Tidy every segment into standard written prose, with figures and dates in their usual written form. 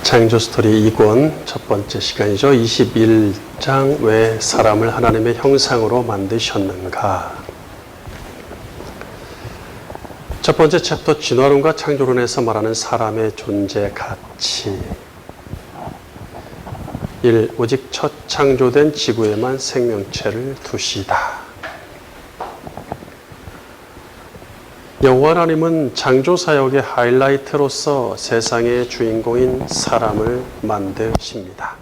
창조 스토리 2권 첫 번째 시간이죠. 21장 왜 사람을 하나님의 형상으로 만드셨는가. 첫 번째 챕터 진화론과 창조론에서 말하는 사람의 존재 가치. 1. 오직 첫 창조된 지구에만 생명체를 두시다. 여호와 하나님은 창조사역의 하이라이트로서 세상의 주인공인 사람을 만드십니다.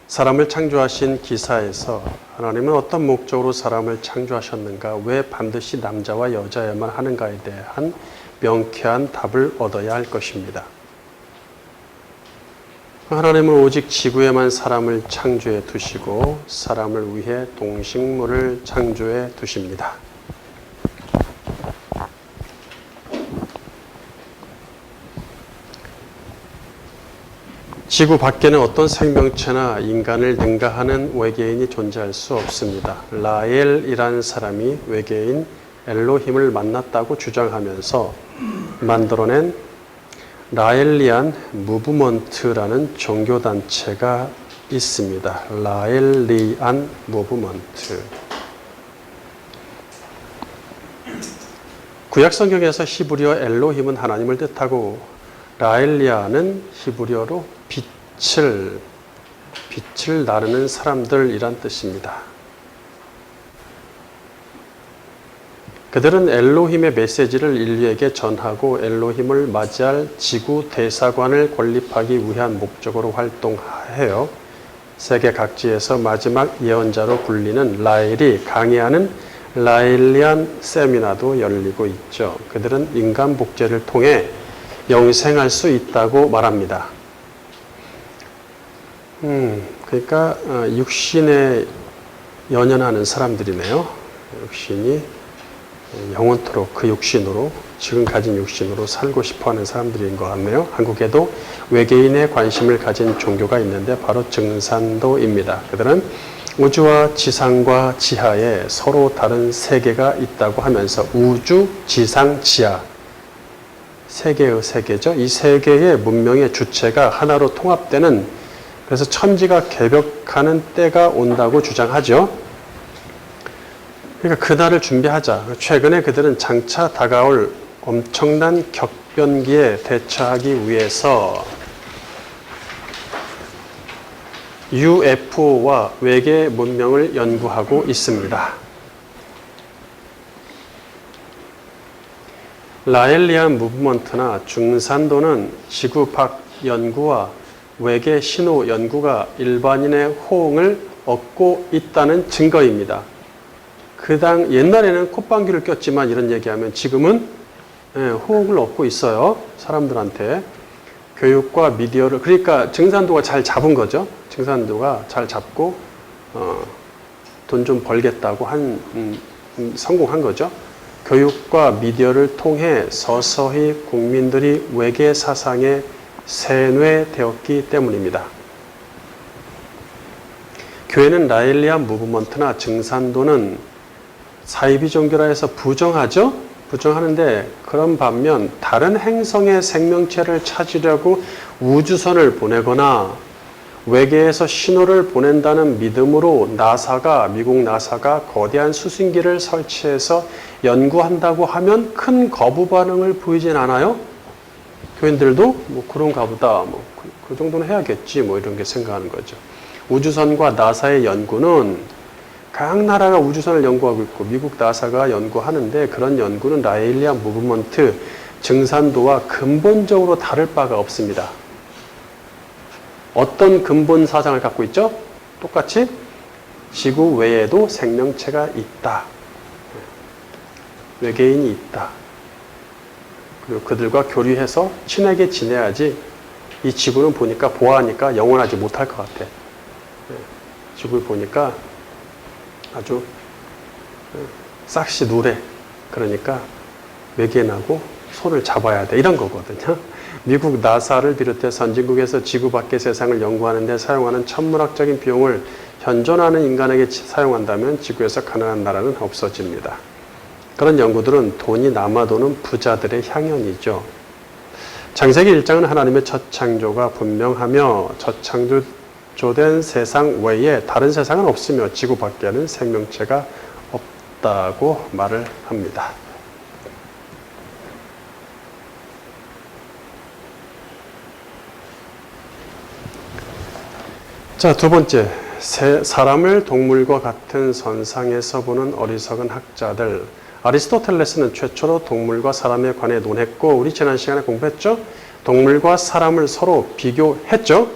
사람을 창조하신 기사에서 하나님은 어떤 목적으로 사람을 창조하셨는가, 왜 반드시 남자와 여자야만 하는가에 대한 명쾌한 답을 얻어야 할 것입니다. 하나님은 오직 지구에만 사람을 창조해 두시고 사람을 위해 동식물을 창조해 두십니다. 지구 밖에는 어떤 생명체나 인간을 능가하는 외계인이 존재할 수 없습니다. 라엘이라는 사람이 외계인 엘로힘을 만났다고 주장하면서 만들어낸 라엘리안 무브먼트라는 종교단체가 있습니다. 라엘리안 무브먼트. 구약성경에서 히브리어 엘로힘은 하나님을 뜻하고 라엘리아는 히브리어로 빛을 나르는 사람들이란 뜻입니다. 그들은 엘로힘의 메시지를 인류에게 전하고 엘로힘을 맞이할 지구 대사관을 건립하기 위한 목적으로 활동해요. 세계 각지에서 마지막 예언자로 불리는 라엘이 강의하는 라엘리안 세미나도 열리고 있죠. 그들은 인간 복제를 통해 영생할 수 있다고 말합니다. 그러니까 육신에 연연하는 사람들이네요. 육신이 영원토록 그 육신으로, 지금 가진 육신으로 살고 싶어하는 사람들인 것 같네요. 한국에도 외계인의 관심을 가진 종교가 있는데 바로 증산도입니다. 그들은 우주와 지상과 지하에 서로 다른 세계가 있다고 하면서 우주, 지상, 지하, 세 개의 세계죠. 이 세 개의 문명의 주체가 하나로 통합되는, 그래서 천지가 개벽하는 때가 온다고 주장하죠. 그러니까 그날을 준비하자. 최근에 그들은 장차 다가올 엄청난 격변기에 대처하기 위해서 UFO와 외계 문명을 연구하고 있습니다. 라엘리안 무브먼트나 중산도는 지구 밖 연구와 외계 신호 연구가 일반인의 호응을 얻고 있다는 증거입니다. 옛날에는 콧방귀를 꼈지만 이런 얘기하면 지금은 호응을 얻고 있어요. 사람들한테. 교육과 미디어를, 그러니까 증산도가 잘 잡은 거죠. 증산도가 잘 잡고 돈 좀 벌겠다고 성공한 거죠. 교육과 미디어를 통해 서서히 국민들이 외계 사상에 세뇌되었기 때문입니다. 교회는 라엘리안 무브먼트나 증산도는 사이비 종교라 해서 부정하죠? 부정하는데, 그런 반면 다른 행성의 생명체를 찾으려고 우주선을 보내거나 외계에서 신호를 보낸다는 믿음으로 미국 나사가 거대한 수신기를 설치해서 연구한다고 하면 큰 거부 반응을 보이진 않아요? 교인들도 그런가 보다, 그 정도는 해야겠지, 이런 게 생각하는 거죠. 우주선과 나사의 연구는 각 나라가 우주선을 연구하고 있고 미국 나사가 연구하는데, 그런 연구는 라엘리안 무브먼트, 증산도와 근본적으로 다를 바가 없습니다. 어떤 근본 사상을 갖고 있죠? 똑같이 지구 외에도 생명체가 있다. 외계인이 있다. 그리고 그들과 교류해서 친하게 지내야지 이 지구는 보니까 보아하니까 영원하지 못할 것 같아. 지구를 보니까 아주 싹시 누래. 그러니까 외계인하고 손을 잡아야 돼. 이런 거거든요. 미국 나사를 비롯해 선진국에서 지구 밖의 세상을 연구하는 데 사용하는 천문학적인 비용을 현존하는 인간에게 사용한다면 지구에서 가난한 나라는 없어집니다. 그런 연구들은 돈이 남아도는 부자들의 향연이죠. 창세기 1장은 하나님의 첫 창조가 분명하며 첫 창조된 세상 외에 다른 세상은 없으며 지구 밖에는 생명체가 없다고 말을 합니다. 자, 두 번째, 사람을 동물과 같은 선상에서 보는 어리석은 학자들. 아리스토텔레스는 최초로 동물과 사람에 관해 논했고, 우리 지난 시간에 공부했죠? 동물과 사람을 서로 비교했죠?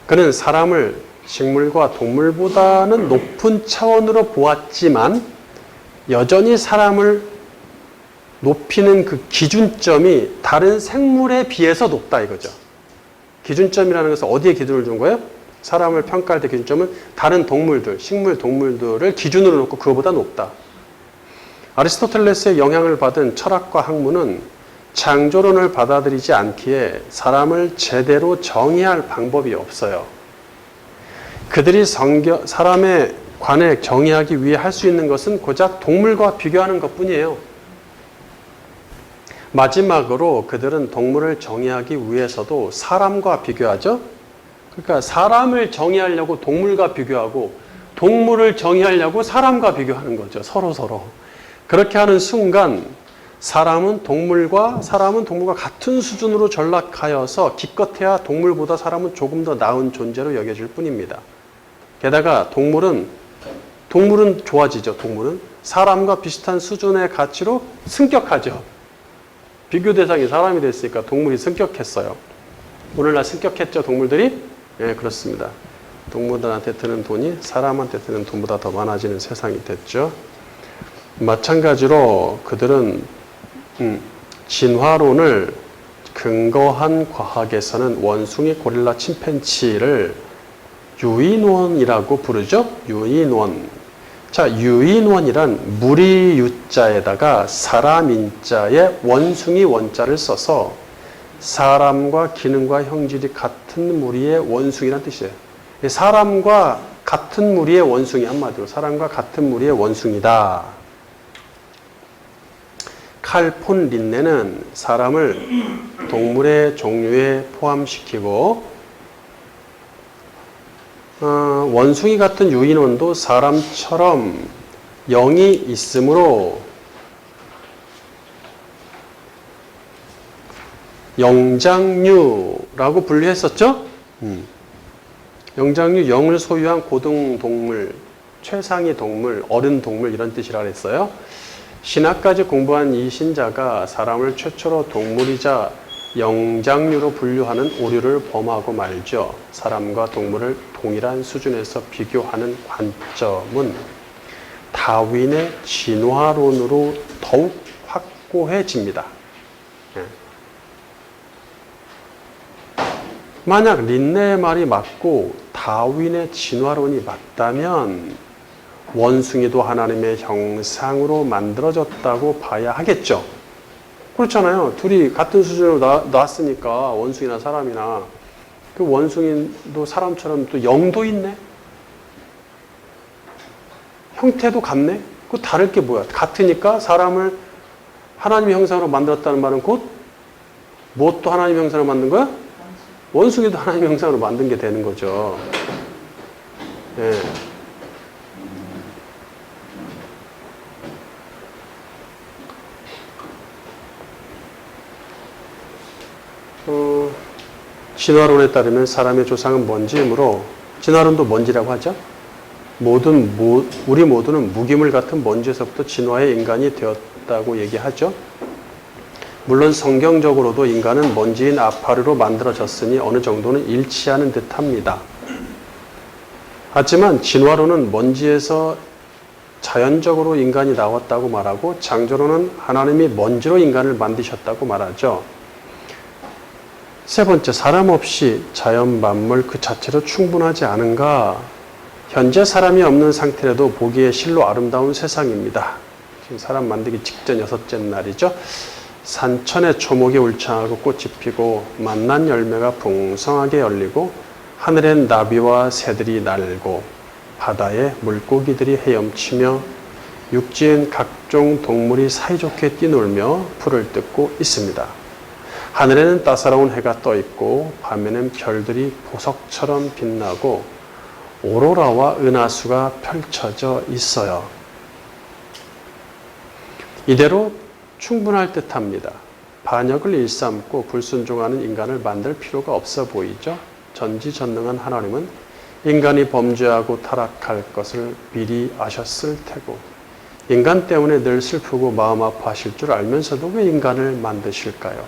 그는 사람을 식물과 동물보다는 높은 차원으로 보았지만 여전히 사람을 높이는 그 기준점이 다른 생물에 비해서 높다 이거죠. 기준점이라는 것은 어디에 기준을 둔 거예요? 사람을 평가할 때 기준점은 다른 동물들, 식물, 동물들을 기준으로 놓고 그거보다 높다. 아리스토텔레스의 영향을 받은 철학과 학문은 창조론을 받아들이지 않기에 사람을 제대로 정의할 방법이 없어요. 그들이 사람에 관해 정의하기 위해 할 수 있는 것은 고작 동물과 비교하는 것뿐이에요. 마지막으로 그들은 동물을 정의하기 위해서도 사람과 비교하죠. 그러니까 사람을 정의하려고 동물과 비교하고 동물을 정의하려고 사람과 비교하는 거죠. 서로. 그렇게 하는 순간 사람은 동물과 같은 수준으로 전락하여서 기껏해야 동물보다 사람은 조금 더 나은 존재로 여겨질 뿐입니다. 게다가 동물은 좋아지죠. 동물은 사람과 비슷한 수준의 가치로 승격하죠. 비교 대상이 사람이 됐으니까 동물이 승격했어요. 오늘날 승격했죠, 동물들이? 예, 그렇습니다. 동물들한테 드는 돈이 사람한테 드는 돈보다 더 많아지는 세상이 됐죠. 마찬가지로 그들은 진화론을 근거한 과학에서는 원숭이, 고릴라, 침팬지를 유인원이라고 부르죠. 유인원. 자, 유인원이란 무리 유자에다가 사람 인자에 원숭이 원자를 써서 사람과 기능과 형질이 같은 무리의 원숭이란 뜻이에요. 사람과 같은 무리의 원숭이, 한마디로 사람과 같은 무리의 원숭이다. 칼 폰 린네는 사람을 동물의 종류에 포함시키고 원숭이 같은 유인원도 사람처럼 영이 있으므로 영장류라고 분류했었죠? 영장류, 영을 소유한 고등동물, 최상위 동물, 어른 동물 이런 뜻이라 그랬어요. 신학까지 공부한 이 신자가 사람을 최초로 동물이자 영장류로 분류하는 오류를 범하고 말죠. 사람과 동물을 동일한 수준에서 비교하는 관점은 다윈의 진화론으로 더욱 확고해집니다. 만약 린네의 말이 맞고 다윈의 진화론이 맞다면 원숭이도 하나님의 형상으로 만들어졌다고 봐야 하겠죠. 그렇잖아요. 둘이 같은 수준으로 나왔으니까 원숭이나 사람이나 그 원숭이도 사람처럼 또 영도 있네. 형태도 같네. 그 다를 게 뭐야? 같으니까 사람을 하나님의 형상으로 만들었다는 말은 곧 무엇도 하나님의 형상으로 만든 거야? 원숭이도 하나님의 형상으로 만든 게 되는 거죠. 예. 진화론에 따르면 사람의 조상은 먼지이므로, 진화론도 먼지라고 하죠. 우리 모두는 무기물 같은 먼지에서부터 진화의 인간이 되었다고 얘기하죠. 물론 성경적으로도 인간은 먼지인 아파르로 만들어졌으니 어느 정도는 일치하는 듯합니다. 하지만 진화론은 먼지에서 자연적으로 인간이 나왔다고 말하고, 창조론은 하나님이 먼지로 인간을 만드셨다고 말하죠. 세 번째, 사람 없이 자연 만물 그 자체로 충분하지 않은가? 현재 사람이 없는 상태라도 보기에 실로 아름다운 세상입니다. 지금 사람 만들기 직전 6째 날이죠. 산천에 초목이 울창하고 꽃이 피고 만난 열매가 풍성하게 열리고 하늘엔 나비와 새들이 날고 바다에 물고기들이 헤엄치며 육지엔 각종 동물이 사이좋게 뛰놀며 풀을 뜯고 있습니다. 하늘에는 따사로운 해가 떠 있고 밤에는 별들이 보석처럼 빛나고 오로라와 은하수가 펼쳐져 있어요. 이대로 충분할 듯합니다. 반역을 일삼고 불순종하는 인간을 만들 필요가 없어 보이죠. 전지전능한 하나님은 인간이 범죄하고 타락할 것을 미리 아셨을 테고 인간 때문에 늘 슬프고 마음 아파하실 줄 알면서도 왜 인간을 만드실까요?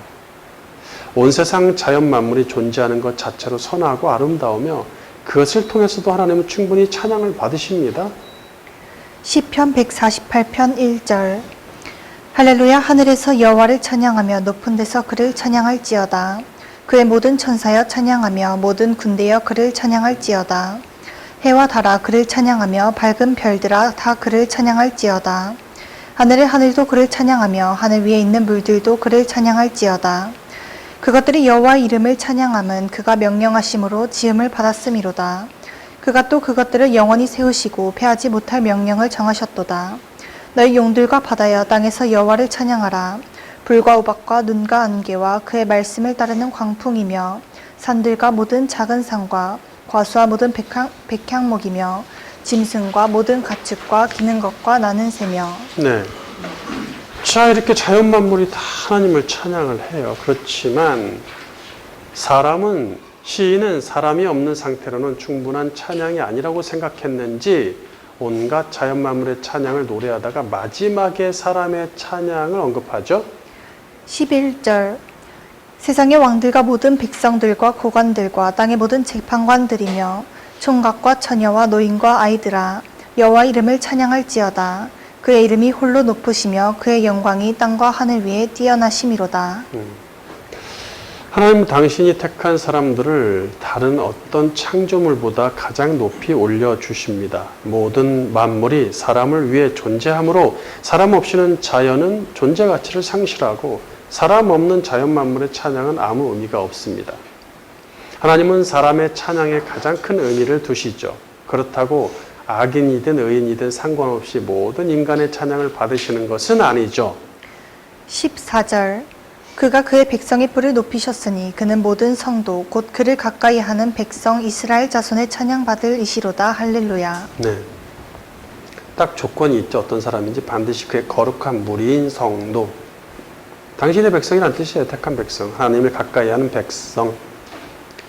온 세상 자연 만물이 존재하는 것 자체로 선하고 아름다우며 그것을 통해서도 하나님은 충분히 찬양을 받으십니다. 시편 148편 1절 할렐루야. 하늘에서 여호와를 찬양하며 높은 데서 그를 찬양할지어다. 그의 모든 천사여 찬양하며 모든 군대여 그를 찬양할지어다. 해와 달아 그를 찬양하며 밝은 별들아 다 그를 찬양할지어다. 하늘의 하늘도 그를 찬양하며 하늘 위에 있는 물들도 그를 찬양할지어다. 그것들이 여호와의 이름을 찬양함은 그가 명령하심으로 지음을 받았음이로다. 그가 또 그것들을 영원히 세우시고 패하지 못할 명령을 정하셨도다. 너희 용들과 바다여 땅에서 여호와를 찬양하라. 불과 우박과 눈과 안개와 그의 말씀을 따르는 광풍이며 산들과 모든 작은 산과 과수와 모든 백향목이며 짐승과 모든 가축과 기는 것과 나는 새며. 네. 자, 이렇게 자연 만물이 다 하나님을 찬양을 해요. 그렇지만 시인은 사람이 없는 상태로는 충분한 찬양이 아니라고 생각했는지 온갖 자연 만물의 찬양을 노래하다가 마지막에 사람의 찬양을 언급하죠. 11절 세상의 왕들과 모든 백성들과 고관들과 땅의 모든 재판관들이며 총각과 처녀와 노인과 아이들아 여호와 이름을 찬양할지어다. 그의 이름이 홀로 높으시며 그의 영광이 땅과 하늘 위에 뛰어나심이로다. 하나님은 당신이 택한 사람들을 다른 어떤 창조물보다 가장 높이 올려주십니다. 모든 만물이 사람을 위해 존재하므로 사람 없이는 자연은 존재 가치를 상실하고 사람 없는 자연 만물의 찬양은 아무 의미가 없습니다. 하나님은 사람의 찬양에 가장 큰 의미를 두시죠. 그렇다고 악인이든 의인이든 상관없이 모든 인간의 찬양을 받으시는 것은 아니죠. 14절 그가 그의 백성의 뿔을 높이셨으니 그는 모든 성도 곧 그를 가까이 하는 백성 이스라엘 자손의 찬양받을 이시로다. 할렐루야. 네. 딱 조건이 있죠. 어떤 사람인지 반드시 그의 거룩한 무리인 성도. 당신의 백성이란 뜻이에요. 택한 백성. 하나님을 가까이 하는 백성.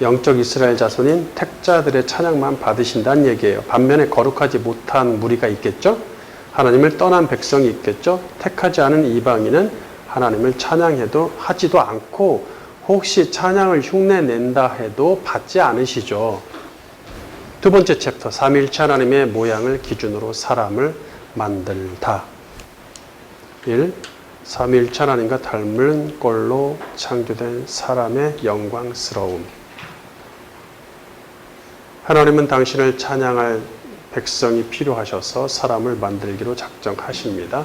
영적 이스라엘 자손인 택자들의 찬양만 받으신다는 얘기예요. 반면에 거룩하지 못한 무리가 있겠죠. 하나님을 떠난 백성이 있겠죠. 택하지 않은 이방인은 하나님을 찬양해도 하지도 않고 혹시 찬양을 흉내낸다 해도 받지 않으시죠. 두 번째 챕터 삼위일체 하나님의 모양을 기준으로 사람을 만들다. 1. 삼위일체 하나님과 닮은 꼴로 창조된 사람의 영광스러움. 하나님은 당신을 찬양할 백성이 필요하셔서 사람을 만들기로 작정하십니다.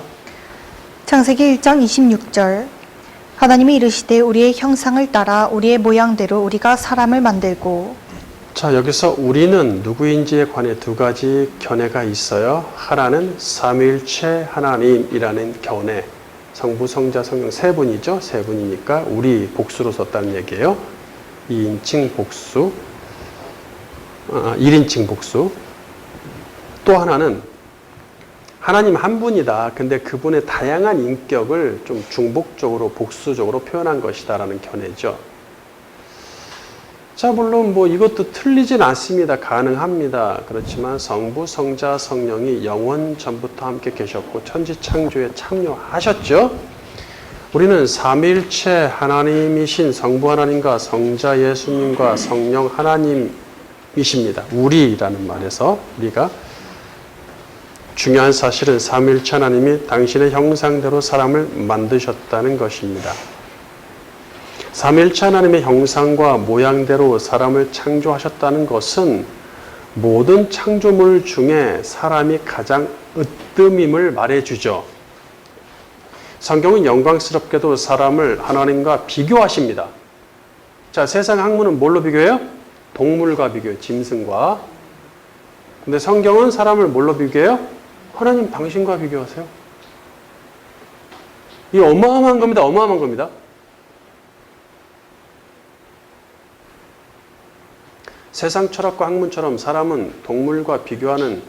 창세기 1장 26절 하나님이 이르시되 우리의 형상을 따라 우리의 모양대로 우리가 사람을 만들고. 자, 여기서 우리는 누구인지에 관해 두 가지 견해가 있어요. 하나는 삼위일체 하나님이라는 견해. 성부, 성자, 성령 세 분이죠. 세 분이니까 우리 복수로 썼다는 얘기예요. 2인칭 복수, 1인칭 복수. 또 하나는 하나님 한 분이다. 근데 그분의 다양한 인격을 좀 중복적으로 복수적으로 표현한 것이다라는 견해죠. 자, 물론 이것도 틀리진 않습니다. 가능합니다. 그렇지만 성부, 성자, 성령이 영원 전부터 함께 계셨고 천지창조에 참여하셨죠. 우리는 삼위일체 하나님이신 성부 하나님과 성자 예수님과 성령 하나님이십니다. 우리라는 말에서 우리가 중요한 사실은 삼위일체 하나님이 당신의 형상대로 사람을 만드셨다는 것입니다. 삼위일체 하나님의 형상과 모양대로 사람을 창조하셨다는 것은 모든 창조물 중에 사람이 가장 으뜸임을 말해주죠. 성경은 영광스럽게도 사람을 하나님과 비교하십니다. 자, 세상 학문은 뭘로 비교해요? 동물과 비교해요. 짐승과. 근데 성경은 사람을 뭘로 비교해요? 하나님 당신과 비교하세요. 이 어마어마한 겁니다. 어마어마한 겁니다. 세상 철학과 학문처럼 사람은 동물과 비교하는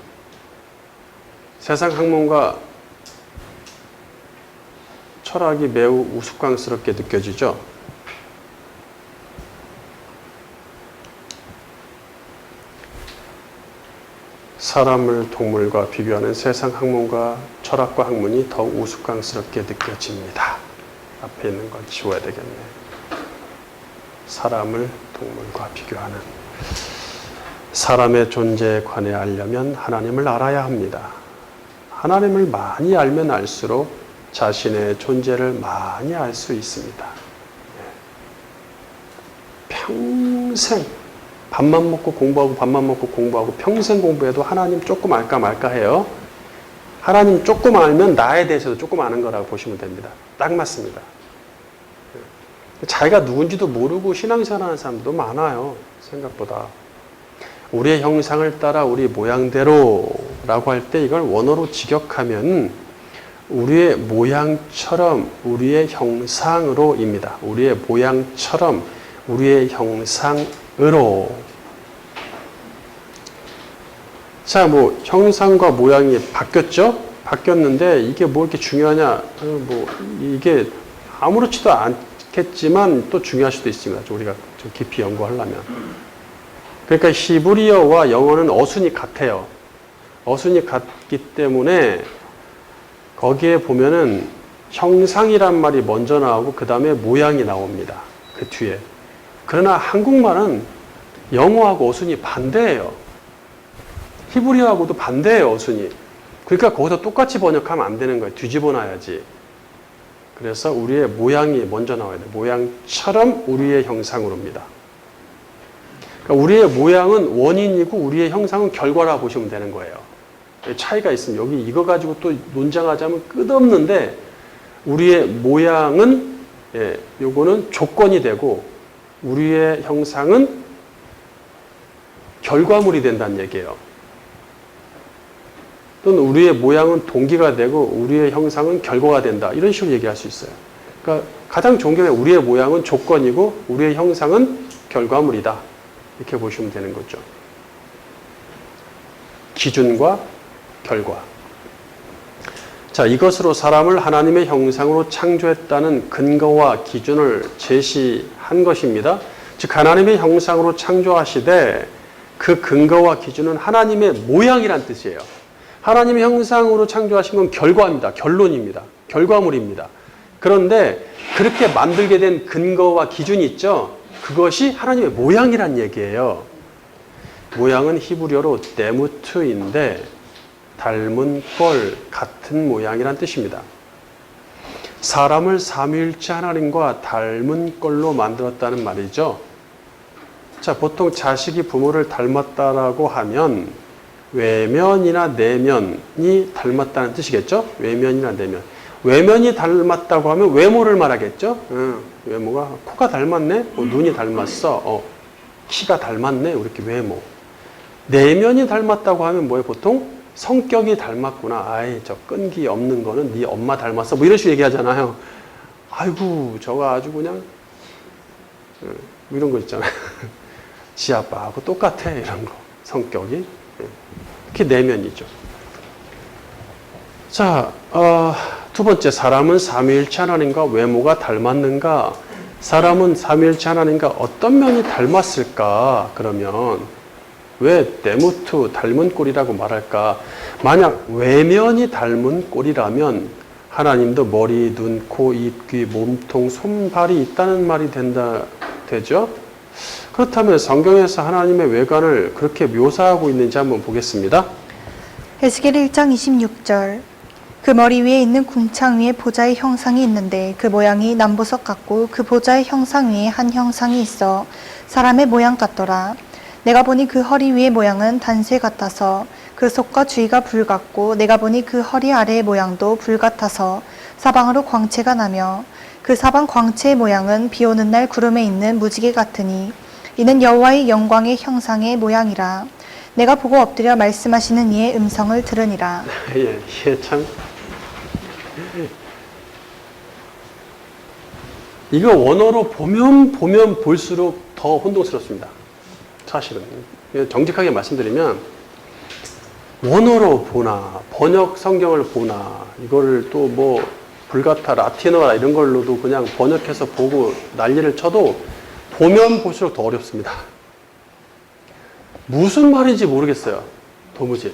세상 학문과 철학이 매우 우스꽝스럽게 느껴지죠. 사람을 동물과 비교하는 세상 학문과 철학과 학문이 더 우스꽝스럽게 느껴집니다. 앞에 있는 걸 지워야 되겠네. 사람을 동물과 비교하는. 사람의 존재에 관해 알려면 하나님을 알아야 합니다. 하나님을 많이 알면 알수록 자신의 존재를 많이 알 수 있습니다. 평생 밥만 먹고 공부하고 밥만 먹고 공부하고 평생 공부해도 하나님 조금 알까 말까 해요. 하나님 조금 알면 나에 대해서도 조금 아는 거라고 보시면 됩니다. 딱 맞습니다. 자기가 누군지도 모르고 신앙생활하는 사람도 많아요. 생각보다. 우리의 형상을 따라 우리 모양대로 라고 할 때 이걸 원어로 직역하면 우리의 모양처럼 우리의 형상으로입니다. 우리의 모양처럼 우리의 형상으로. 자, 뭐 형상과 모양이 바뀌었죠? 바뀌었는데 이게 뭐 이렇게 중요하냐? 뭐 이게 아무렇지도 않겠지만 또 중요할 수도 있습니다. 우리가 좀 깊이 연구하려면. 그러니까 히브리어와 영어는 어순이 같아요. 어순이 같기 때문에 거기에 보면은 형상이란 말이 먼저 나오고 그 다음에 모양이 나옵니다. 그 뒤에. 그러나 한국말은 영어하고 어순이 반대예요. 히브리어하고도 반대예요, 어순이. 그러니까 거기서 똑같이 번역하면 안 되는 거예요. 뒤집어 놔야지. 그래서 우리의 모양이 먼저 나와야 돼요. 모양처럼 우리의 형상으로입니다. 그러니까 우리의 모양은 원인이고 우리의 형상은 결과라 보시면 되는 거예요. 차이가 있습니다. 여기 이거 가지고 또 논쟁하자면 끝없는데 우리의 모양은 요거는 조건이 되고 우리의 형상은 결과물이 된다는 얘기예요. 또는 우리의 모양은 동기가 되고 우리의 형상은 결과가 된다. 이런 식으로 얘기할 수 있어요. 그러니까 가장 좋은 경우에 우리의 모양은 조건이고 우리의 형상은 결과물이다. 이렇게 보시면 되는 거죠. 기준과 결과. 자, 이것으로 사람을 하나님의 형상으로 창조했다는 근거와 기준을 제시한 것입니다. 즉 하나님의 형상으로 창조하시되 그 근거와 기준은 하나님의 모양이란 뜻이에요. 하나님의 형상으로 창조하신 건 결과입니다. 결론입니다. 결과물입니다. 그런데 그렇게 만들게 된 근거와 기준이 있죠. 그것이 하나님의 모양이란 얘기예요. 모양은 히브리어로 데무트인데 닮은 꼴, 같은 모양이란 뜻입니다. 사람을 삼위일체 하나님과 닮은 꼴로 만들었다는 말이죠. 자, 보통 자식이 부모를 닮았다라고 하면 외면이나 내면이 닮았다는 뜻이겠죠? 외면이나 내면. 외면이 닮았다고 하면 외모를 말하겠죠? 외모가 코가 닮았네? 눈이 닮았어? 키가 닮았네? 이렇게 외모. 내면이 닮았다고 하면 뭐예요? 보통 성격이 닮았구나. 아이, 저 끈기 없는 거는 네 엄마 닮았어. 뭐 이런 식으로 얘기하잖아요. 아이고, 저거 아주 그냥 이런 거 있잖아요. 지 아빠하고 똑같아. 이런 거. 성격이. 그게 내면이죠. 자, 두 번째, 사람은 삼위일체 하나님과 외모가 닮았는가? 사람은 삼위일체 하나님과 어떤 면이 닮았을까? 그러면 왜 데무트, 닮은 꼴이라고 말할까? 만약 외면이 닮은 꼴이라면 하나님도 머리, 눈, 코, 입, 귀, 몸통, 손발이 있다는 말이 되죠? 그렇다면 성경에서 하나님의 외관을 그렇게 묘사하고 있는지 한번 보겠습니다. 에스겔 1장 26절. 그 머리 위에 있는 궁창 위에 보좌의 형상이 있는데 그 모양이 남보석 같고 그 보좌의 형상 위에 한 형상이 있어 사람의 모양 같더라. 내가 보니 그 허리 위의 모양은 단쇠 같아서 그 속과 주위가 불 같고 내가 보니 그 허리 아래의 모양도 불 같아서 사방으로 광채가 나며 그 사방 광채의 모양은 비 오는 날 구름에 있는 무지개 같으니 이는 여호와의 영광의 형상의 모양이라. 내가 보고 엎드려 말씀하시는 이의 음성을 들으니라. 예, 이게 참 이거 원어로 보면 볼수록 더 혼동스럽습니다. 사실은. 정직하게 말씀드리면 원어로 보나 번역 성경을 보나 이거를 또 뭐 불가타 라틴어라 이런 걸로도 그냥 번역해서 보고 난리를 쳐도 보면 볼수록 더 어렵습니다. 무슨 말인지 모르겠어요. 도무지.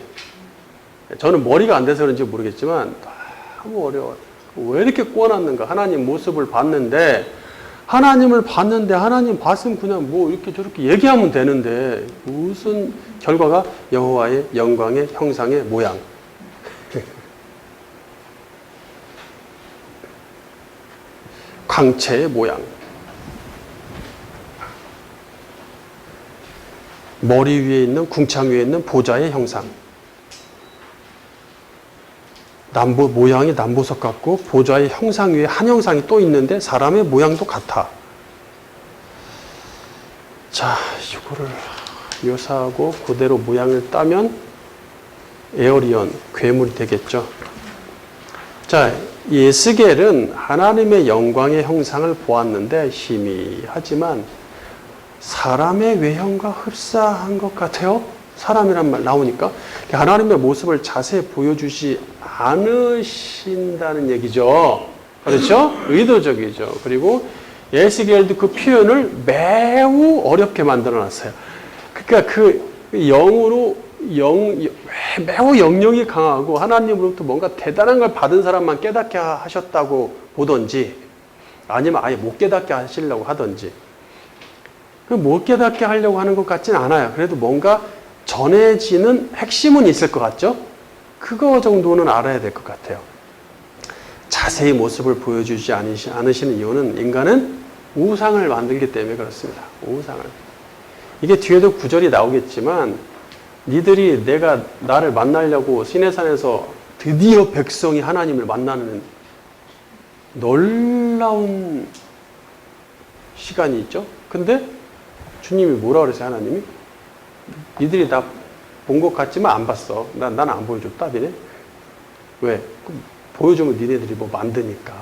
저는 머리가 안 돼서 그런지 모르겠지만 너무 어려워요. 왜 이렇게 꼬아놨는가. 하나님 모습을 봤는데 하나님을 봤는데 하나님 봤으면 그냥 뭐 이렇게 저렇게 얘기하면 되는데 무슨 결과가 여호와의 영광의 형상의 모양. 광채의 모양. 머리 위에 있는 궁창 위에 있는 보좌의 형상. 모양이 남보석 같고 보좌의 형상 위에 한 형상이 또 있는데 사람의 모양도 같아. 자, 이거를 묘사하고 그대로 모양을 따면 에어리언, 괴물이 되겠죠. 자, 예스겔은 하나님의 영광의 형상을 보았는데 희미하지만 사람의 외형과 흡사한 것 같아요. 사람이란 말 나오니까 하나님의 모습을 자세히 보여주지 않으신다는 얘기죠. 그렇죠? 의도적이죠. 그리고 예스겔도 그 표현을 매우 어렵게 만들어놨어요. 그러니까 그 영으로 매우 영역이 강하고 하나님으로부터 뭔가 대단한 걸 받은 사람만 깨닫게 하셨다고 보던지 아니면 아예 못 깨닫게 하시려고 하던지 못 깨닫게 하려고 하는 것 같진 않아요. 그래도 뭔가 전해지는 핵심은 있을 것 같죠? 그거 정도는 알아야 될 것 같아요. 자세히 모습을 보여주지 않으시는 이유는 인간은 우상을 만들기 때문에 그렇습니다. 우상을. 이게 뒤에도 구절이 나오겠지만 니들이 나를 만나려고 시내산에서 드디어 백성이 하나님을 만나는 놀라운 시간이 있죠. 근데 주님이 뭐라 그러세요? 하나님이 니들이 나 본 것 같지만 안 봤어. 나는 안 보여줬다. 니네 왜? 보여주면 니네들이 뭐 만드니까.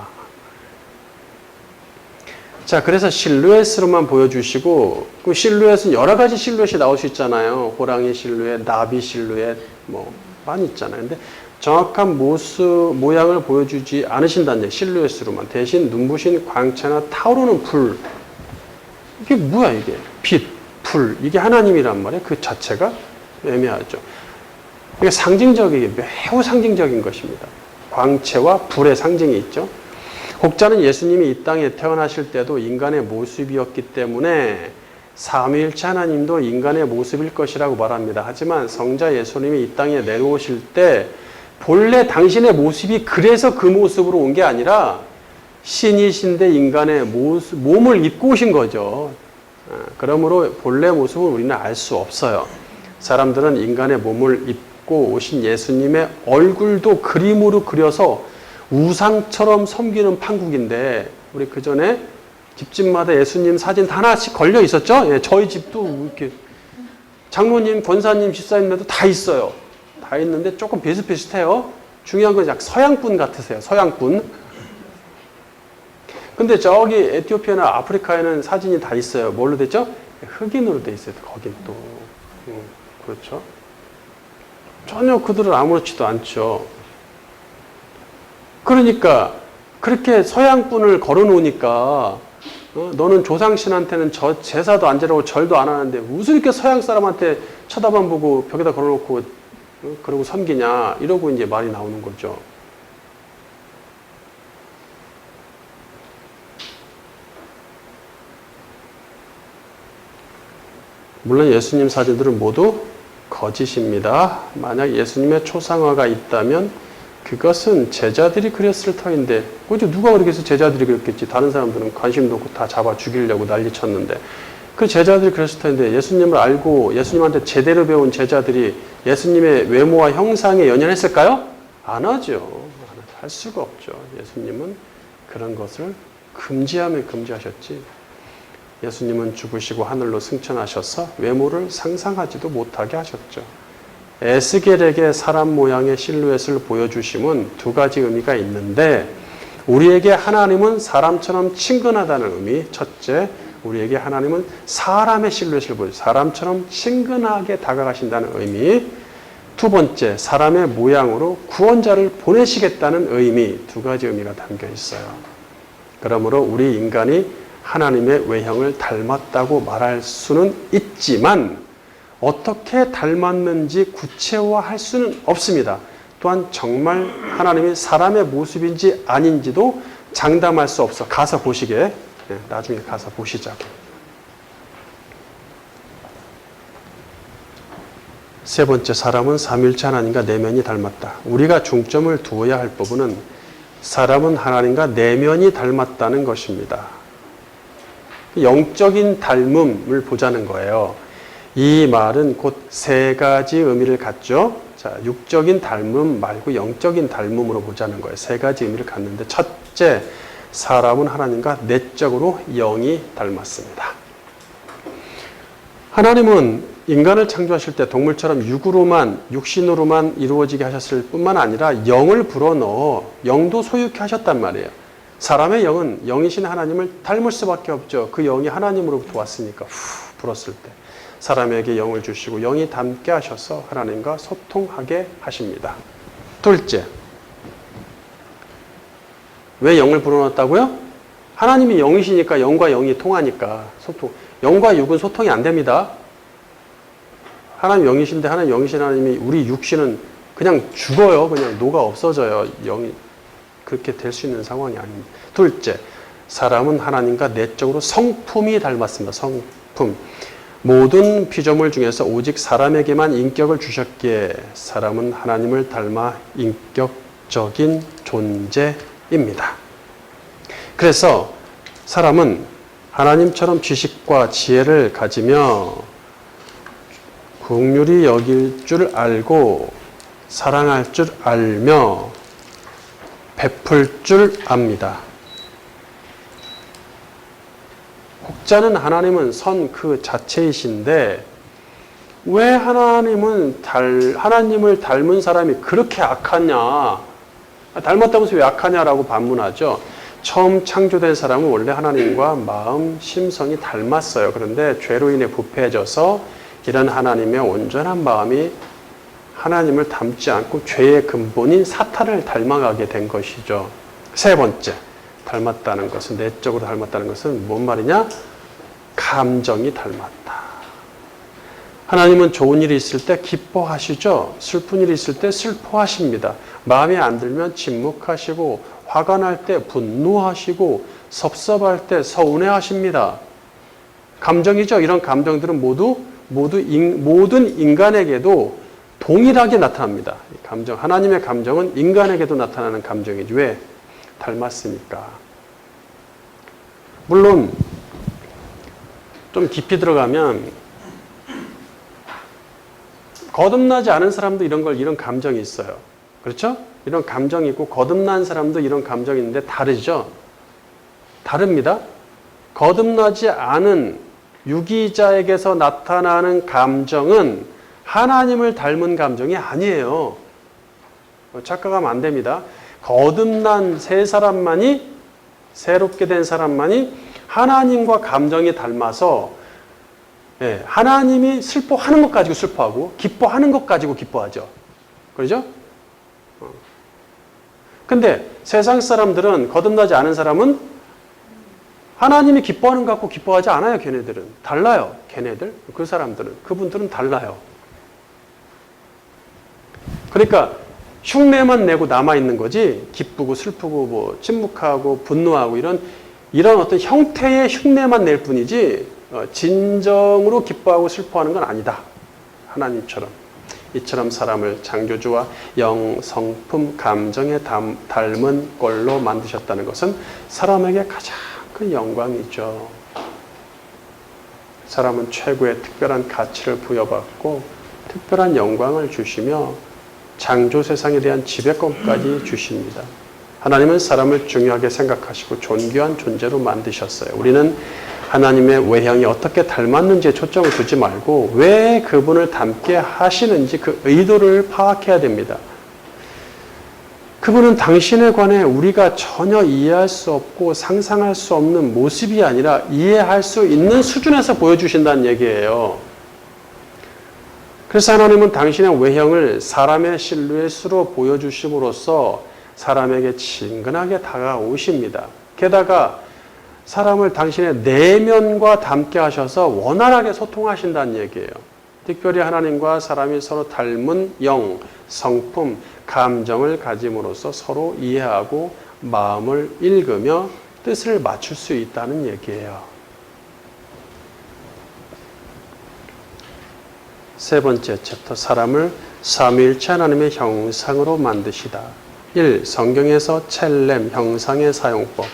자, 그래서 실루엣으로만 보여주시고 그 실루엣은 여러 가지 실루엣이 나올 수 있잖아요. 호랑이 실루엣, 나비 실루엣 뭐 많이 있잖아요. 근데 정확한 모양을 보여주지 않으신다는 얘기. 실루엣으로만. 대신 눈부신 광채나 타오르는 불. 이게 뭐야 이게? 빛, 불. 이게 하나님이란 말이에요. 그 자체가 애매하죠. 이게 상징적이게 매우 상징적인 것입니다. 광채와 불의 상징이 있죠. 혹자는 예수님이 이 땅에 태어나실 때도 인간의 모습이었기 때문에 삼위일체 하나님도 인간의 모습일 것이라고 말합니다. 하지만 성자 예수님이 이 땅에 내려오실 때 본래 당신의 모습이 그래서 그 모습으로 온 게 아니라 신이신데 인간의 몸을 입고 오신 거죠. 그러므로 본래 모습을 우리는 알 수 없어요. 사람들은 인간의 몸을 입고 오신 예수님의 얼굴도 그림으로 그려서 우상처럼 섬기는 판국인데 우리 그 전에 집집마다 예수님 사진 하나씩 걸려 있었죠? 예, 저희 집도 이렇게 장로님, 권사님, 집사님들도 다 있어요. 다 있는데 조금 비슷비슷해요. 중요한 건 약 서양분 같으세요. 서양분. 근데 저기 에티오피아나 아프리카에는 사진이 다 있어요. 뭘로 됐죠? 흑인으로 돼 있어요. 거긴 또. 그렇죠. 전혀 그들은 아무렇지도 않죠. 그러니까 그렇게 서양분을 걸어놓으니까 너는 조상신한테는 제사도 안 지내고 절도 안 하는데 무슨 이렇게 서양 사람한테 쳐다만 보고 벽에다 걸어놓고 그러고 섬기냐 이러고 이제 말이 나오는 거죠. 물론 예수님 사진들은 모두 거짓입니다. 만약 예수님의 초상화가 있다면 그것은 제자들이 그렸을 터인데 그죠? 누가 그렇게 해서 제자들이 그렸겠지. 다른 사람들은 관심도 없고 다 잡아 죽이려고 난리 쳤는데 그 제자들이 그랬을 텐데 예수님을 알고 예수님한테 제대로 배운 제자들이 예수님의 외모와 형상에 연연했을까요? 안 하죠. 할 수가 없죠. 예수님은 그런 것을 금지하면 금지하셨지. 예수님은 죽으시고 하늘로 승천하셔서 외모를 상상하지도 못하게 하셨죠. 에스겔에게 사람 모양의 실루엣을 보여주심은 두 가지 의미가 있는데 우리에게 하나님은 사람처럼 친근하다는 의미, 첫째, 우리에게 하나님은 사람의 실루엣을 보여요. 사람처럼 친근하게 다가가신다는 의미. 두 번째, 사람의 모양으로 구원자를 보내시겠다는 의미. 두 가지 의미가 담겨 있어요. 그러므로 우리 인간이 하나님의 외형을 닮았다고 말할 수는 있지만 어떻게 닮았는지 구체화할 수는 없습니다. 또한 정말 하나님이 사람의 모습인지 아닌지도 장담할 수 없어. 가서 보시게. 나중에 가서 보시자고. 세 번째, 사람은 삼위일체 하나님과 내면이 닮았다. 우리가 중점을 두어야 할 부분은 사람은 하나님과 내면이 닮았다는 것입니다. 영적인 닮음을 보자는 거예요. 이 말은 곧 세 가지 의미를 갖죠. 자, 육적인 닮음 말고 영적인 닮음으로 보자는 거예요. 세 가지 의미를 갖는데, 첫째, 사람은 하나님과 내적으로 영이 닮았습니다. 하나님은 인간을 창조하실 때 동물처럼 육신으로만 이루어지게 하셨을 뿐만 아니라 영을 불어넣어 영도 소유케 하셨단 말이에요. 사람의 영은 영이신 하나님을 닮을 수밖에 없죠. 그 영이 하나님으로부터 왔으니까 불었을 때 사람에게 영을 주시고 영이 닮게 하셔서 하나님과 소통하게 하십니다. 둘째, 왜 영을 불어넣었다고요? 하나님이 영이시니까 영과 영이 통하니까 소통. 영과 육은 소통이 안 됩니다. 하나님 영이신데 하나님 영이신 하나님이 우리 육신은 그냥 죽어요. 그냥 녹아 없어져요. 영이 그렇게 될 수 있는 상황이 아닙니다. 둘째, 사람은 하나님과 내적으로 성품이 닮았습니다. 성품. 모든 피조물 중에서 오직 사람에게만 인격을 주셨기에 사람은 하나님을 닮아 인격적인 존재입니다. 그래서 사람은 하나님처럼 지식과 지혜를 가지며 긍휼히 여길 줄 알고 사랑할 줄 알며 베풀 줄 압니다. 혹자는 하나님은 선 그 자체이신데 왜 하나님을 닮은 사람이 그렇게 악하냐? 닮았다면서 왜 악하냐라고 반문하죠. 처음 창조된 사람은 원래 하나님과 마음, 심성이 닮았어요. 그런데 죄로 인해 부패해져서 이런 하나님의 온전한 마음이 하나님을 닮지 않고 죄의 근본인 사탄을 닮아가게 된 것이죠. 세 번째, 닮았다는 것은, 내적으로 닮았다는 것은 뭔 말이냐? 감정이 닮았다. 하나님은 좋은 일이 있을 때 기뻐하시죠. 슬픈 일이 있을 때 슬퍼하십니다. 마음에 안 들면 침묵하시고 화가 날 때 분노하시고 섭섭할 때 서운해하십니다. 감정이죠. 이런 감정들은 모든 인간에게도 동일하게 나타납니다. 감정, 하나님의 감정은 인간에게도 나타나는 감정이죠. 왜? 닮았으니까. 물론 좀 깊이 들어가면 거듭나지 않은 사람도 이런 감정이 있어요. 그렇죠? 이런 감정이 있고 거듭난 사람도 이런 감정이 있는데 다르죠? 다릅니다. 거듭나지 않은 유기자에게서 나타나는 감정은 하나님을 닮은 감정이 아니에요. 착각하면 안 됩니다. 거듭난 새롭게 된 사람만이 하나님과 감정이 닮아서 하나님이 슬퍼하는 것 가지고 슬퍼하고 기뻐하는 것 가지고 기뻐하죠. 그렇죠? 근데 세상 사람들은, 거듭나지 않은 사람은 하나님이 기뻐하는 것 갖고 기뻐하지 않아요. 걔네들은. 달라요. 걔네들. 그 사람들은. 그분들은 달라요. 그러니까 흉내만 내고 남아있는 거지, 기쁘고 슬프고 뭐 침묵하고 분노하고 이런 어떤 형태의 흉내만 낼 뿐이지 진정으로 기뻐하고 슬퍼하는 건 아니다. 하나님처럼. 이처럼 사람을 창조주와 영, 성품, 감정에 닮은 꼴로 만드셨다는 것은 사람에게 가장 큰 영광이죠. 사람은 최고의 특별한 가치를 부여받고 특별한 영광을 주시며 창조 세상에 대한 지배권까지 주십니다. 하나님은 사람을 중요하게 생각하시고 존귀한 존재로 만드셨어요. 우리는 하나님의 외형이 어떻게 닮았는지에 초점을 두지 말고 왜 그분을 닮게 하시는지 그 의도를 파악해야 됩니다. 그분은 당신에 관해 우리가 전혀 이해할 수 없고 상상할 수 없는 모습이 아니라 이해할 수 있는 수준에서 보여주신다는 얘기예요. 그래서 하나님은 당신의 외형을 사람의 실루엣으로 보여주심으로써 사람에게 친근하게 다가오십니다. 게다가 사람을 당신의 내면과 닮게 하셔서 원활하게 소통하신다는 얘기예요. 특별히 하나님과 사람이 서로 닮은 영, 성품, 감정을 가짐으로써 서로 이해하고 마음을 읽으며 뜻을 맞출 수 있다는 얘기예요. 세 번째 챕터, 사람을 삼위일체 하나님의 형상으로 만드시다. 1. 성경에서 첼렘, 형상의 사용법.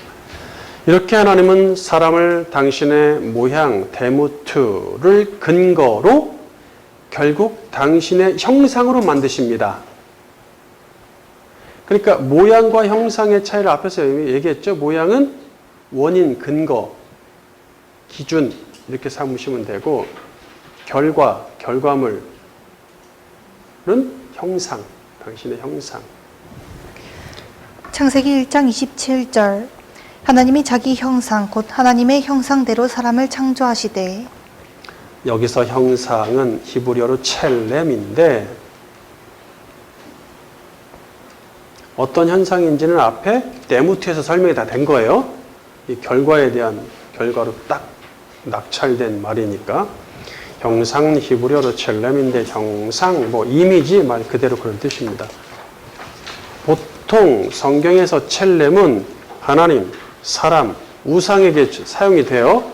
이렇게 하나님은 사람을 당신의 모양, 데무트를 근거로 결국 당신의 형상으로 만드십니다. 그러니까 모양과 형상의 차이를 앞에서 얘기했죠. 모양은 원인, 근거, 기준 이렇게 삼으시면 되고 결과물은 형상, 당신의 형상. 창세기 1장 27절 하나님이 자기 형상 곧 하나님의 형상대로 사람을 창조하시되. 여기서 형상은 히브리어로 첼렘인데 어떤 현상인지는 앞에 데무트에서 설명이 다 된 거예요. 이 결과에 대한 결과로 딱 낙찰된 말이니까. 형상은 히브리어로 첼렘인데 형상, 이미지 말 그대로 그런 뜻입니다. 보통 성경에서 첼렘은 하나님, 사람, 우상에게 사용이 돼요.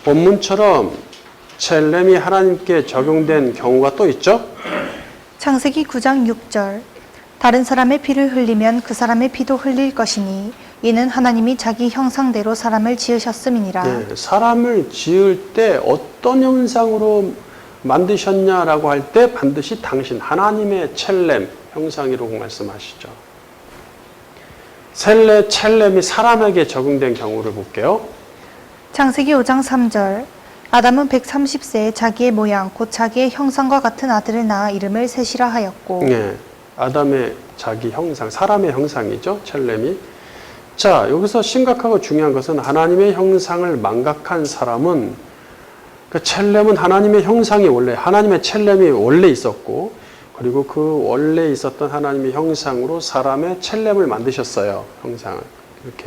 본문처럼 첼렘이 하나님께 적용된 경우가 또 있죠. 창세기 9장 6절 다른 사람의 피를 흘리면 그 사람의 피도 흘릴 것이니 이는 하나님이 자기 형상대로 사람을 지으셨음이니라. 네, 사람을 지을 때 어떤 형상으로 만드셨냐라고 할 때 반드시 당신 하나님의 첼렘 형상이라고 말씀하시죠. 첼렘이 사람에게 적용된 경우를 볼게요. 창세기 5장 3절 아담은 130세에 자기의 모양 곧 자기의 형상과 같은 아들을 낳아 이름을 셋이라 하였고. 네, 아담의 자기 형상, 사람의 형상이죠. 첼렘이. 자, 여기서 심각하고 중요한 것은 하나님의 형상을 망각한 사람은 그 첼렘은 하나님의 형상이 하나님의 첼렘이 원래 있었고 그리고 그 원래 있었던 하나님의 형상으로 사람의 첼렘을 만드셨어요. 형상을. 이렇게.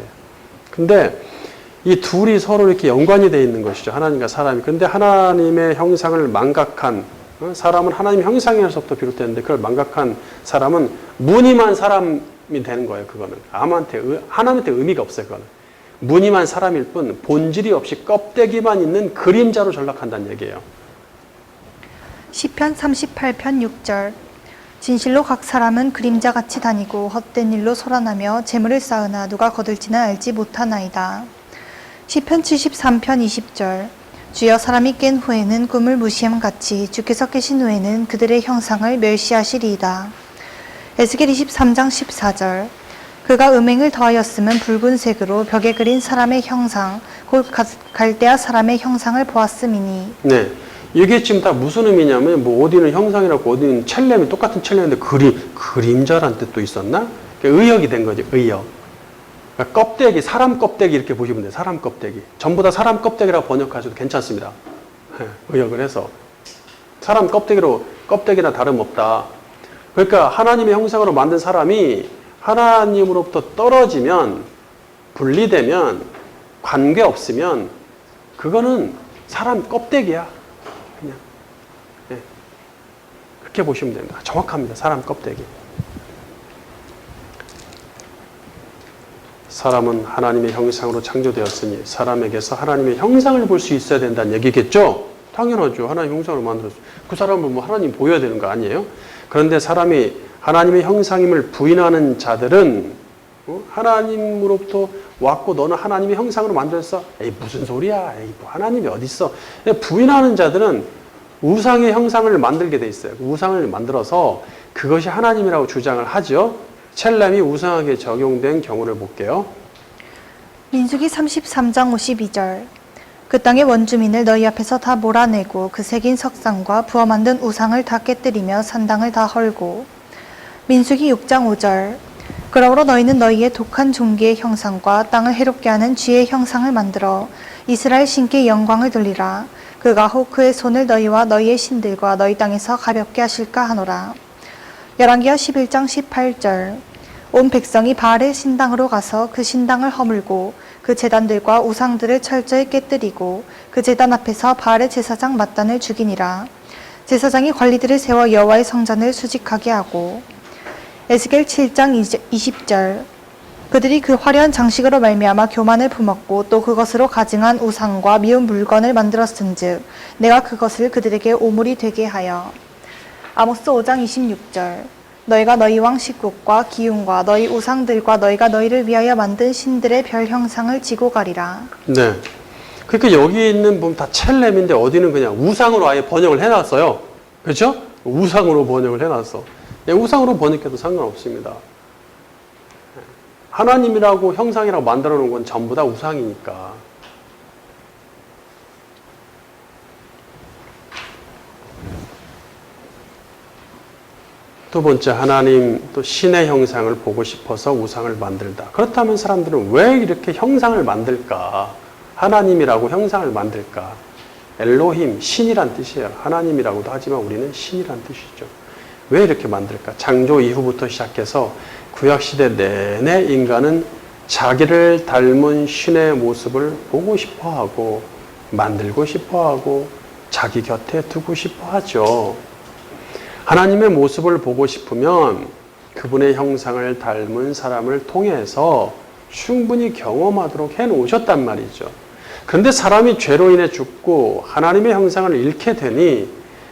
근데 이 둘이 서로 이렇게 연관이 되어 있는 것이죠. 하나님과 사람이. 근데 하나님의 형상을 망각한 사람은 하나님의 형상에서부터 비롯됐는데 그걸 망각한 사람은 무늬만 사람이 되는 거예요. 그거는 하나님한테 의미가 없어요. 그거는 무늬만 사람일 뿐 본질이 없이 껍데기만 있는 그림자로 전락한다는 얘기예요. 시편 38편 6절 진실로 각 사람은 그림자같이 다니고 헛된 일로 소란하며 재물을 쌓으나 누가 거둘지는 알지 못하나이다. 시편 73편 20절 주여 사람이 깬 후에는 꿈을 무시함같이 주께서 깨신 후에는 그들의 형상을 멸시하시리이다. 에스겔 23장 14절 그가 음행을 더하였음은 붉은색으로 벽에 그린 사람의 형상 곧 갈대아 사람의 형상을 보았음이니. 네, 이게 지금 다 무슨 의미냐면 어디는 형상이라고 어디는 첼렘이 똑같은 첼렘인데 그림자란 뜻도 있었나? 의역이 된 거죠. 의역. 그러니까 껍데기, 사람 껍데기 이렇게 보시면 돼요. 사람 껍데기. 전부 다 사람 껍데기라고 번역하셔도 괜찮습니다. 의역을 해서. 사람 껍데기나 다름없다. 그러니까 하나님의 형상으로 만든 사람이 하나님으로부터 떨어지면, 분리되면, 관계 없으면 그거는 사람 껍데기야. 그냥. 네. 그렇게 보시면 됩니다. 정확합니다. 사람 껍데기. 사람은 하나님의 형상으로 창조되었으니 사람에게서 하나님의 형상을 볼 수 있어야 된다는 얘기겠죠? 당연하죠. 하나님 형상으로 만들었어요. 그 사람은 하나님 보여야 되는 거 아니에요? 그런데 사람이 하나님의 형상임을 부인하는 자들은 하나님으로부터 왔고 너는 하나님의 형상으로 만들었어? 에이 무슨 소리야? 에이 뭐 하나님이 어디 있어? 부인하는 자들은 우상의 형상을 만들게 돼 있어요. 우상을 만들어서 그것이 하나님이라고 주장을 하죠. 첼렘이 우상에게 적용된 경우를 볼게요. 민수기 33장 52절 그 땅의 원주민을 너희 앞에서 다 몰아내고 그 새긴 석상과 부어 만든 우상을 다 깨뜨리며 산당을 다 헐고 민수기 6장 5절. 그러므로 너희는 너희의 독한 종기의 형상과 땅을 해롭게 하는 쥐의 형상을 만들어 이스라엘 신께 영광을 돌리라. 그가 혹 그의 손을 너희와 너희의 신들과 너희 땅에서 가볍게 하실까 하노라. 열왕기하 11장 18절. 온 백성이 바알의 신당으로 가서 그 신당을 허물고 그 제단들과 우상들을 철저히 깨뜨리고 그 제단 앞에서 바알의 제사장 mat단을 죽이니라. 제사장이 관리들을 세워 여호와의 성전을 수직하게 하고. 에스겔 7장 20절. 그들이 그 화려한 장식으로 말미암아 교만을 품었고 또 그것으로 가증한 우상과 미운 물건을 만들었은즉 내가 그것을 그들에게 오물이 되게 하여. 아모스 5장 26절. 너희가 너희 왕 식국과 기운과 너희 우상들과 너희가 너희를 위하여 만든 신들의 별 형상을 지고 가리라. 네. 그러니까 여기 있는 보면 다 첼렘인데 어디는 그냥 우상으로 아예 번역을 해놨어요. 그렇죠? 우상으로 번역을 해놨어. 네, 우상으로 번역해도 상관없습니다. 하나님이라고 형상이라고 만들어 놓은 건 전부 다 우상이니까. 두 번째, 하나님 또 신의 형상을 보고 싶어서 우상을 만들다. 그렇다면 사람들은 왜 이렇게 형상을 만들까? 하나님이라고 형상을 만들까? 엘로힘, 신이란 뜻이에요. 하나님이라고도 하지만 우리는 신이란 뜻이죠. 왜 이렇게 만들까? 창조 이후부터 시작해서 구약시대 내내 인간은 자기를 닮은 신의 모습을 보고 싶어하고 만들고 싶어하고 자기 곁에 두고 싶어하죠. 하나님의 모습을 보고 싶으면 그분의 형상을 닮은 사람을 통해서 충분히 경험하도록 해놓으셨단 말이죠. 그런데 사람이 죄로 인해 죽고 하나님의 형상을 잃게 되니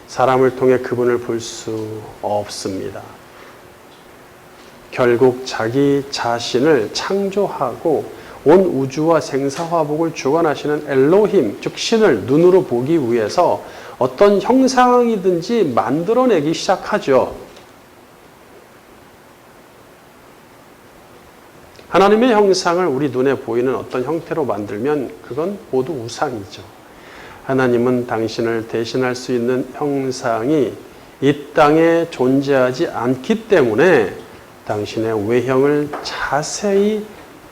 사람을 통해 그분을 볼 수 없습니다. 결국 자기 자신을 창조하고 온 우주와 생사화복을 주관하시는 엘로힘, 즉 신을 눈으로 보기 위해서 어떤 형상이든지 만들어내기 시작하죠. 하나님의 형상을 우리 눈에 보이는 어떤 형태로 만들면 그건 모두 우상이죠. 하나님은 당신을 대신할 수 있는 형상이 이 땅에 존재하지 않기 때문에 당신의 외형을 자세히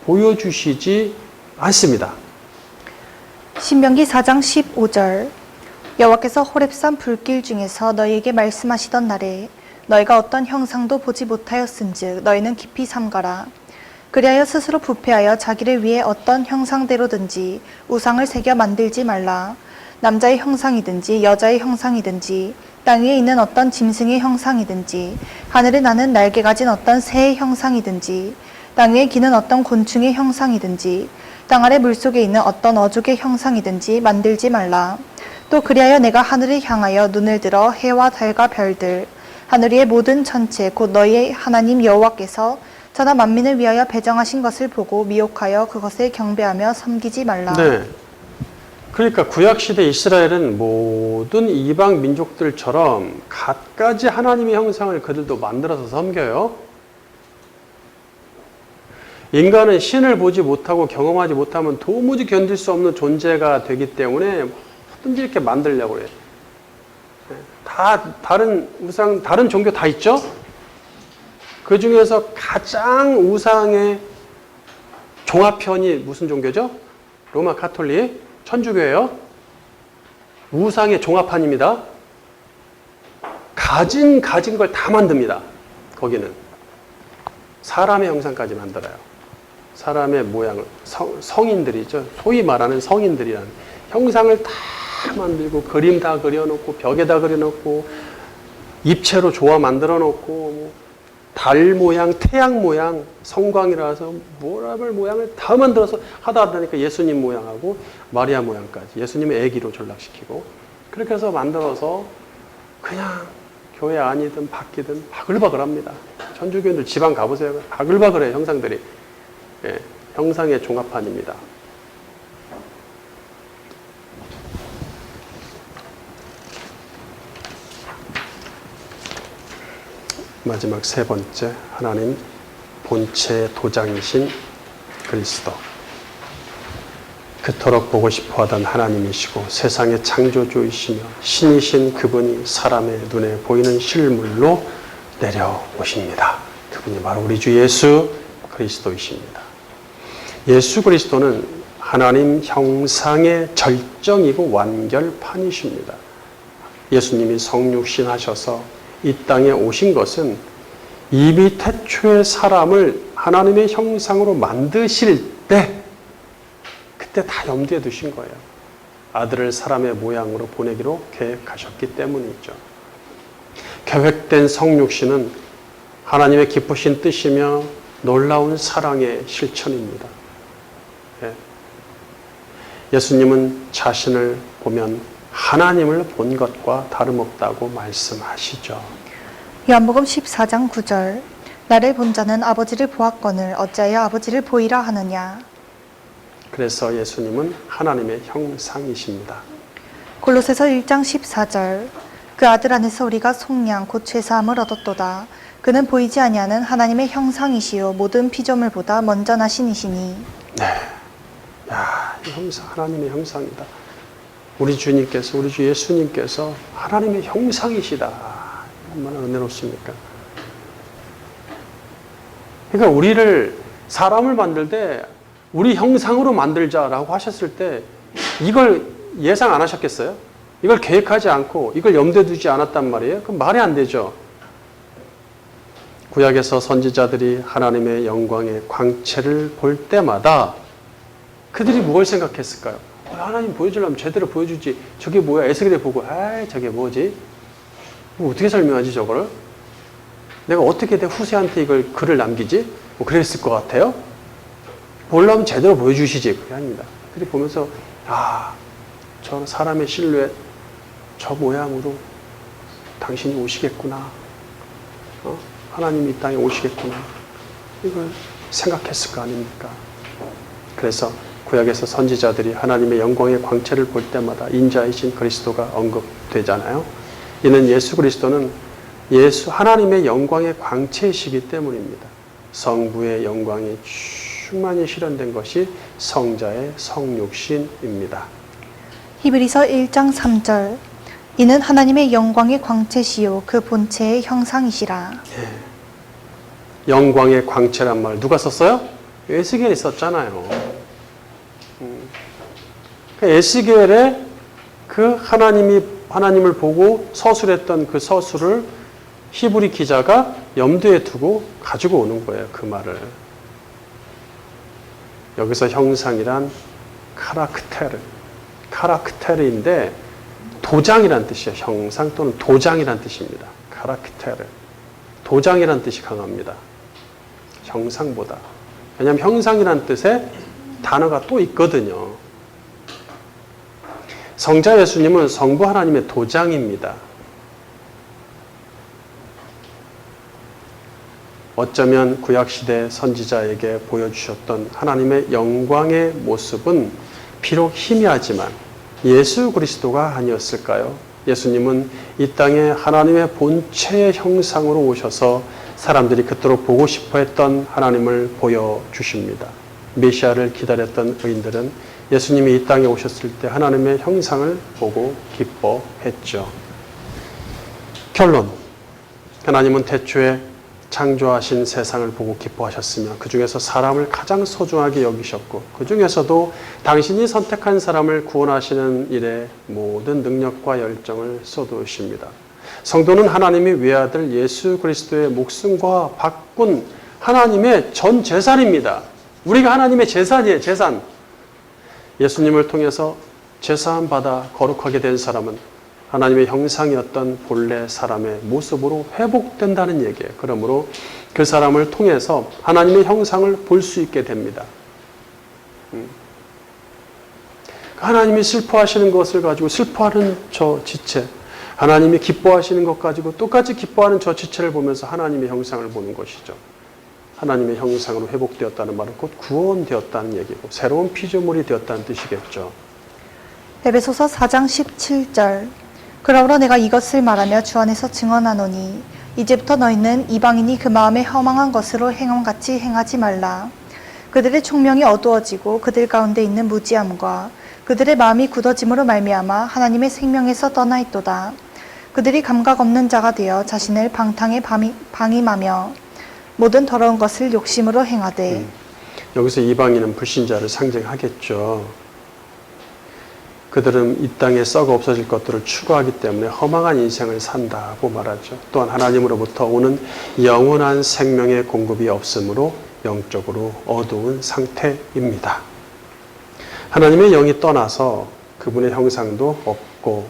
보여주시지 않습니다. 신명기 4장 15절. 여호와께서 호렙산 불길 중에서 너희에게 말씀하시던 날에 너희가 어떤 형상도 보지 못하였은즉 너희는 깊이 삼가라. 그리하여 스스로 부패하여 자기를 위해 어떤 형상대로든지 우상을 새겨 만들지 말라. 남자의 형상이든지 여자의 형상이든지 땅 위에 있는 어떤 짐승의 형상이든지 하늘에 나는 날개 가진 어떤 새의 형상이든지 땅 위에 기는 어떤 곤충의 형상이든지 땅 아래 물속에 있는 어떤 어족의 형상이든지 만들지 말라. 또 그리하여 내가 하늘을 향하여 눈을 들어 해와 달과 별들 하늘 위의 모든 천체 곧 너희의 하나님 여호와께서 천하 만민을 위하여 배정하신 것을 보고 미혹하여 그것을 경배하며 섬기지 말라. 네. 그러니까 구약시대 이스라엘은 모든 이방 민족들처럼 갖가지 하나님의 형상을 그들도 만들어서 섬겨요. 인간은 신을 보지 못하고 경험하지 못하면 도무지 견딜 수 없는 존재가 되기 때문에 뭐든지 이렇게 만들려고 해요. 다 다른 우상, 다른 종교 다 있죠? 그 중에서 가장 우상의 종합편이 무슨 종교죠? 로마 가톨릭, 천주교예요. 우상의 종합판입니다. 가진 걸 다 만듭니다. 거기는 사람의 형상까지 만들어요. 사람의 모양을 성인들이죠. 소위 말하는 성인들이라는 형상을 다 만들고 그림 다 그려놓고 벽에다 그려놓고 입체로 조화 만들어 놓고 달 모양, 태양 모양, 성광이라서 뭐라별 모양을 다 만들어서 하다 보니까 예수님 모양하고 마리아 모양까지 예수님의 아기로 전락시키고 그렇게 해서 만들어서 그냥 교회 안이든 밖이든 바글바글합니다. 천주교인들 지방 가보세요. 바글바글해요, 형상들이. 예, 형상의 종합판입니다. 마지막 세 번째, 하나님 본체의 도장이신 그리스도. 그토록 보고 싶어하던 하나님이시고 세상의 창조주이시며 신이신 그분이 사람의 눈에 보이는 실물로 내려오십니다. 그분이 바로 우리 주 예수 그리스도이십니다. 예수 그리스도는 하나님 형상의 절정이고 완결판이십니다. 예수님이 성육신 하셔서 이 땅에 오신 것은 이미 태초의 사람을 하나님의 형상으로 만드실 때 그때 다 염두에 두신 거예요. 아들을 사람의 모양으로 보내기로 계획하셨기 때문이죠. 계획된 성육신은 하나님의 기쁘신 뜻이며 놀라운 사랑의 실천입니다. 예수님은 자신을 보면 하나님을 본 것과 다름없다고 말씀하시죠. 요한복음 14장 9절 나를 본 자는 아버지를 보았거늘 어찌하여 아버지를 보이라 하느냐. 그래서 예수님은 하나님의 형상이십니다. 골로새서 1장 14절 그 아들 안에서 우리가 속량 곧 죄사함을 얻었도다. 그는 보이지 아니하는 하나님의 형상이시요 모든 피조물보다 먼저 나신 이시니. 네, 야, 이 형상 하나님의 형상이다. 우리 주님께서 우리 주 예수님께서 하나님의 형상이시다. 얼마나 은혜롭습니까? 그러니까 우리를 사람을 만들 때 우리 형상으로 만들자라고 하셨을 때 이걸 예상 안 하셨겠어요? 이걸 계획하지 않고 이걸 염두에 두지 않았단 말이에요? 그럼 말이 안 되죠. 구약에서 선지자들이 하나님의 영광의 광채를 볼 때마다 그들이 뭘 생각했을까요? 하나님 보여주려면 제대로 보여주지. 저게 뭐야? 에스겔에 보고 아이 저게 뭐지? 어떻게 설명하지 저거를? 내가 어떻게 내 후세한테 이걸 글을 남기지? 뭐 그랬을 것 같아요? 보려면 제대로 보여주시지. 그게 아닙니다. 그들이 보면서 저 사람의 실루엣 저 모양으로 당신이 오시겠구나. 하나님이 이 땅에 오시겠구나. 이걸 생각했을 거 아닙니까? 그래서 구약에서 선지자들이 하나님의 영광의 광채를 볼 때마다 인자이신 그리스도가 언급되잖아요. 이는 예수 그리스도는 하나님의 영광의 광채이시기 때문입니다. 성부의 영광이 충만히 실현된 것이 성자의 성육신입니다. 히브리서 1장 3절 이는 하나님의 영광의 광채시요 그 본체의 형상이시라. 영광의 광채란 말 누가 썼어요? 에스겔이 썼잖아요. 에스겔에 그 하나님을 보고 서술했던 그 서술을 히브리 기자가 염두에 두고 가지고 오는 거예요. 그 말을. 여기서 형상이란 카라크테르인데 도장이란 뜻이에요. 형상 또는 도장이란 뜻입니다. 카라크테르. 도장이란 뜻이 강합니다. 형상보다. 왜냐하면 형상이란 뜻의 단어가 또 있거든요. 성자 예수님은 성부 하나님의 도장입니다. 어쩌면 구약시대 선지자에게 보여주셨던 하나님의 영광의 모습은 비록 희미하지만 예수 그리스도가 아니었을까요? 예수님은 이 땅에 하나님의 본체의 형상으로 오셔서 사람들이 그토록 보고 싶어했던 하나님을 보여주십니다. 메시아를 기다렸던 의인들은 예수님이 이 땅에 오셨을 때 하나님의 형상을 보고 기뻐했죠. 결론, 하나님은 태초에 창조하신 세상을 보고 기뻐하셨으며 그 중에서 사람을 가장 소중하게 여기셨고 그 중에서도 당신이 선택한 사람을 구원하시는 일에 모든 능력과 열정을 쏟으십니다. 성도는 하나님의 외아들 예수 그리스도의 목숨과 바꾼 하나님의 전 재산입니다. 우리가 하나님의 재산이에요. 재산. 예수님을 통해서 제사함 받아 거룩하게 된 사람은 하나님의 형상이었던 본래 사람의 모습으로 회복된다는 얘기예요. 그러므로 그 사람을 통해서 하나님의 형상을 볼 수 있게 됩니다. 하나님이 슬퍼하시는 것을 가지고 슬퍼하는 저 지체, 하나님이 기뻐하시는 것 가지고 똑같이 기뻐하는 저 지체를 보면서 하나님의 형상을 보는 것이죠. 하나님의 형상으로 회복되었다는 말은 곧 구원되었다는 얘기고 새로운 피조물이 되었다는 뜻이겠죠. 에베소서 4장 17절 그러므로 내가 이것을 말하며 주 안에서 증언하노니 이제부터 너희는 이방인이 그 마음에 허망한 것으로 행함같이 행하지 말라. 그들의 총명이 어두워지고 그들 가운데 있는 무지함과 그들의 마음이 굳어짐으로 말미암아 하나님의 생명에서 떠나 있도다. 그들이 감각 없는 자가 되어 자신을 방탕에 방임하며 모든 더러운 것을 욕심으로 행하되 여기서 이방인은 불신자를 상징하겠죠. 그들은 이 땅에 썩어 없어질 것들을 추구하기 때문에 허망한 인생을 산다고 말하죠. 또한 하나님으로부터 오는 영원한 생명의 공급이 없으므로 영적으로 어두운 상태입니다. 하나님의 영이 떠나서 그분의 형상도 없고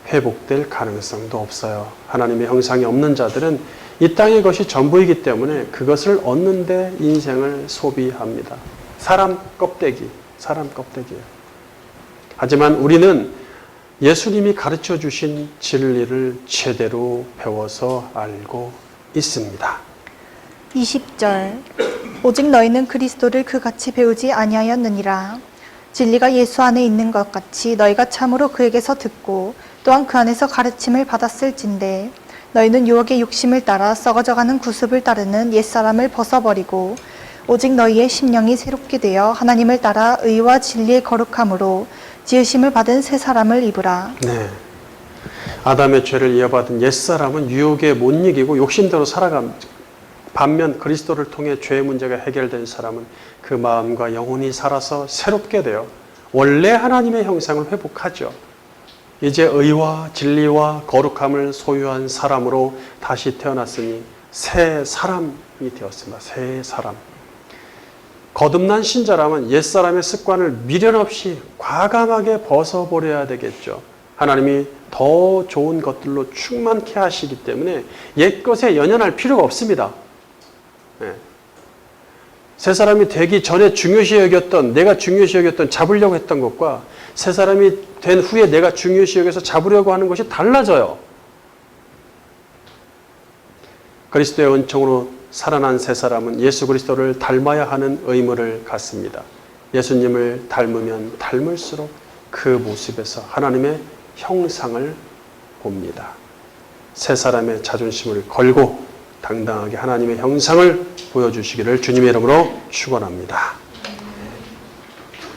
회복될 가능성도 없어요. 하나님의 형상이 없는 자들은 이 땅의 것이 전부이기 때문에 그것을 얻는 데 인생을 소비합니다. 사람 껍데기예요. 하지만 우리는 예수님이 가르쳐 주신 진리를 제대로 배워서 알고 있습니다. 20절 오직 너희는 그리스도를 그같이 배우지 아니하였느니라. 진리가 예수 안에 있는 것 같이 너희가 참으로 그에게서 듣고 또한 그 안에서 가르침을 받았을진데 너희는 유혹의 욕심을 따라 썩어져가는 구습을 따르는 옛사람을 벗어버리고 오직 너희의 심령이 새롭게 되어 하나님을 따라 의와 진리의 거룩함으로 지으심을 받은 새 사람을 입으라. 네. 아담의 죄를 이어받은 옛사람은 유혹에 못 이기고 욕심대로 살아갑니다. 반면 그리스도를 통해 죄의 문제가 해결된 사람은 그 마음과 영혼이 살아서 새롭게 되어 원래 하나님의 형상을 회복하죠. 이제 의와 진리와 거룩함을 소유한 사람으로 다시 태어났으니 새 사람이 되었습니다. 새 사람. 거듭난 신자라면 옛사람의 습관을 미련 없이 과감하게 벗어버려야 되겠죠. 하나님이 더 좋은 것들로 충만케 하시기 때문에 옛것에 연연할 필요가 없습니다. 네. 새 사람이 되기 전에 중요시 여겼던, 내가 중요시 여겼던 잡으려고 했던 것과 새 사람이 된 후에 내가 중요시 여겨서 잡으려고 하는 것이 달라져요. 그리스도의 은총으로 살아난 새 사람은 예수 그리스도를 닮아야 하는 의무를 갖습니다. 예수님을 닮으면 닮을수록 그 모습에서 하나님의 형상을 봅니다. 새 사람의 자존심을 걸고 당당하게 하나님의 형상을 보여주시기를 주님의 이름으로 축원합니다.